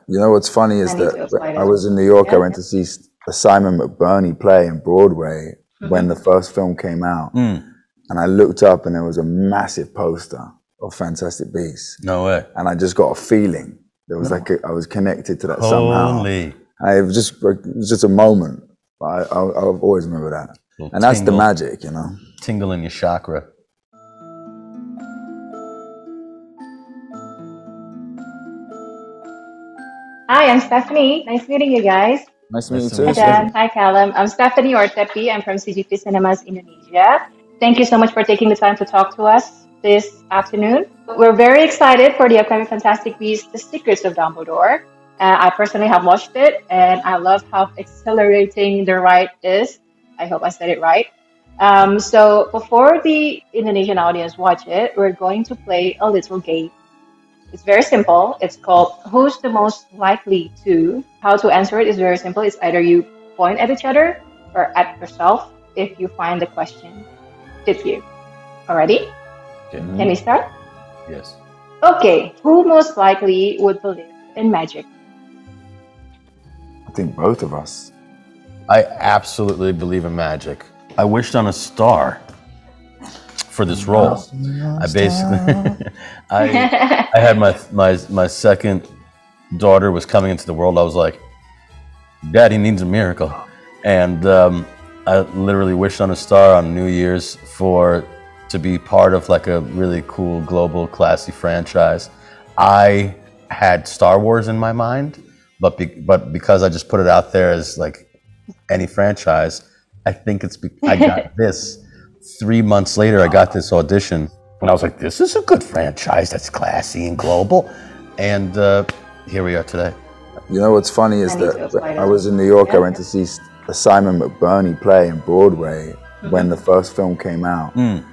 You know what's funny is that I was in New York. I went to see a Simon McBurney play in Broadway when the first film came out, and I looked up and there was a massive poster of Fantastic Beasts. No way. And I just got a feeling. There was like I was connected to that somehow. It was just a moment. I'll always remember that. And that's the magic, you know. Tingle in your chakra. Hi, I'm Stephanie. Nice meeting you guys. Nice meeting you too. Hi, Dan. Hi, Callum. I'm Stephanie or Tepi. I'm from CGV Cinemas Indonesia. Thank you so much for taking the time to talk to us this afternoon. We're very excited for the upcoming Fantastic Beasts, The Secrets of Dumbledore. I personally have watched it, and I love how exhilarating the ride is. I hope I said it right. So before the Indonesian audience watch it, we're going to play a little game. It's very simple. It's called Who's the Most Likely To? How to answer it is very simple. It's either you point at each other or at yourself if you find the question fits you. Alrighty? Okay. Can we start? Yes. Okay. Who most likely would believe in magic? I think both of us. I absolutely believe in magic. I wished on a star for this role. I basically, I had my second daughter was coming into the world. I was like, Daddy needs a miracle. And I literally wished on a star on New Year's to be part of like a really cool, global, classy franchise. I had Star Wars in my mind, but because I just put it out there as like any franchise, I think I got this. 3 months later, I got this audition, and I was like, this is a good franchise that's classy and global. And here we are today. You know what's funny is that I was in New York. I went to see a Simon McBurney play in Broadway when the first film came out. And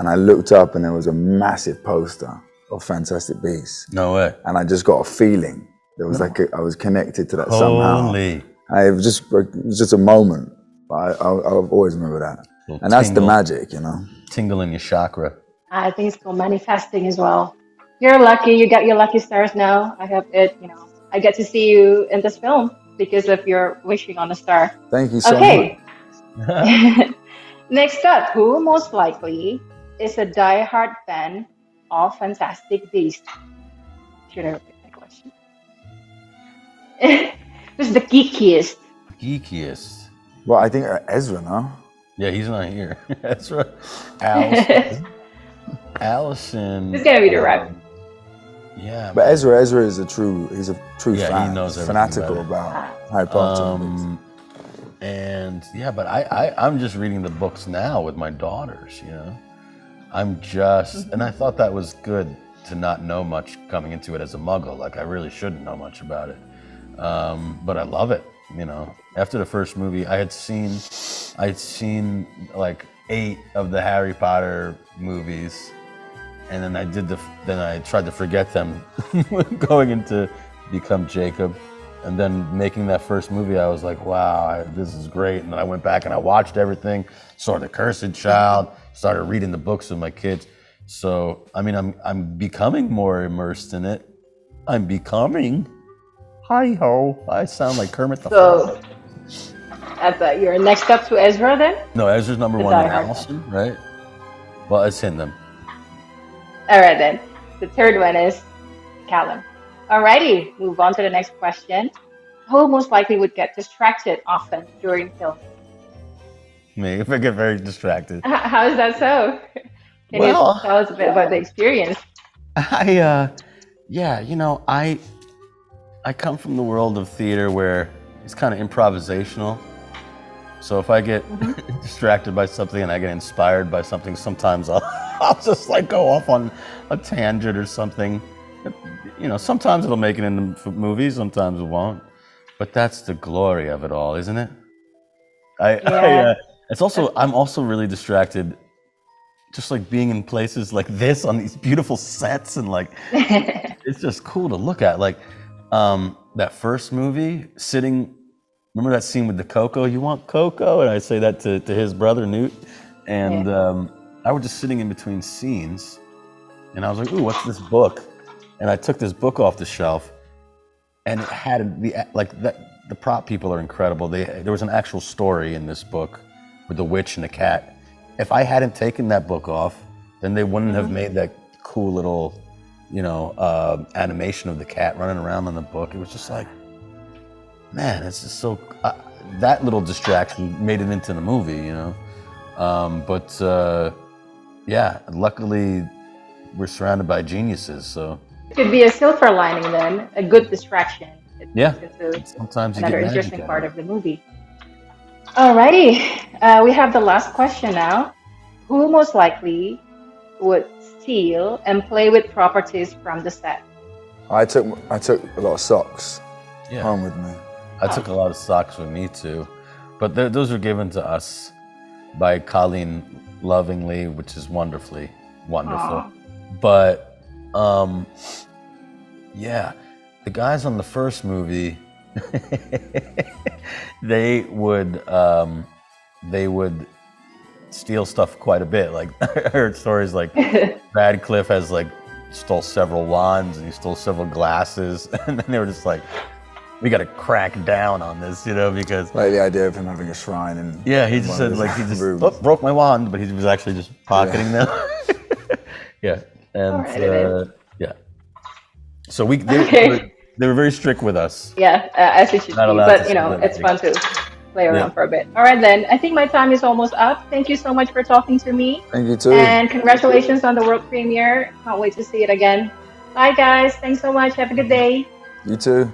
I looked up and there was a massive poster of Fantastic Beasts. No way. And I just got a feeling. There was like I was connected to that somehow. It was just a moment. I'll always remember that. And that's the magic, you know. Tingle in your chakra. I think it's called manifesting as well. You're lucky. You got your lucky stars now. I hope I get to see you in this film because of your wishing on a star. Thank you so much. Next up, who most likely is a die-hard fan of Fantastic Beasts? Should I repeat my question? Who's the geekiest? Geekiest. Well, I think Ezra, no? Yeah, he's not here. Ezra. Allison. It's gonna be the rep. Yeah. But Ezra is a true fan. Yeah, he knows everything. Fanatical about Harry Potter. And yeah, but I'm just reading the books now with my daughters, you know. I'm just, and I thought that was good to not know much coming into it as a muggle. Like I really shouldn't know much about it. But I love it, you know. After the first movie, I'd seen like 8 of the Harry Potter movies, and then I tried to forget them going into become Jacob. And then making that first movie, I was like, wow, this is great. And then I went back and I watched everything, saw The Cursed Child, started reading the books with my kids. So, I mean, I'm becoming more immersed in it. I'm becoming. Hi-ho. I sound like Kermit the Frog. You're next up to Ezra then? No, Ezra's number 1 and Allison, right? Well, let's hit them. All right then. The third one is Callum. Alrighty, move on to the next question. Who most likely would get distracted often during filming? Me, if I get very distracted. How is that so? Can you tell us a bit about the experience? Yeah, you know, I come from the world of theater where it's kind of improvisational. So if I get distracted by something and I get inspired by something, sometimes I'll just like go off on a tangent or something. You know, sometimes it'll make it into movies, sometimes it won't. But that's the glory of it all, isn't it? It's also, I'm also really distracted, just like being in places like this on these beautiful sets, and like it's just cool to look at. Like that first movie, remember that scene with the Coco? You want Coco? And I say that to his brother Newt, and I was just sitting in between scenes, and I was like, ooh, what's this book? And I took this book off the shelf, and it had the prop people are incredible. There was an actual story in this book with the witch and the cat. If I hadn't taken that book off, then they wouldn't have made that cool little, animation of the cat running around in the book. It was just like, man, it's just so. That little distraction made it into the movie, yeah, luckily we're surrounded by geniuses, so. It could be a silver lining then, a good distraction. Yeah, sometimes another interesting part of the movie. Alrighty, we have the last question now. Who most likely would steal and play with properties from the set? I took a lot of socks home with me. I took a lot of socks with me too, but those were given to us by Colleen lovingly, which is wonderful. Aww. But yeah, the guys on the first movie, they would steal stuff quite a bit. Like I heard stories like Radcliffe stole several wands and he stole several glasses, and then they were just like, we got to crack down on this, because like the idea of him having a shrine and he just said he just broke my wand, but he was actually just pocketing them. Yeah, and yeah. So they were very strict with us. Yeah, as it should be. But it's fun to play around for a bit. All right, then. I think my time is almost up. Thank you so much for talking to me. Thank you too. And congratulations on the world premiere. Can't wait to see it again. Bye, guys. Thanks so much. Have a good day. You too.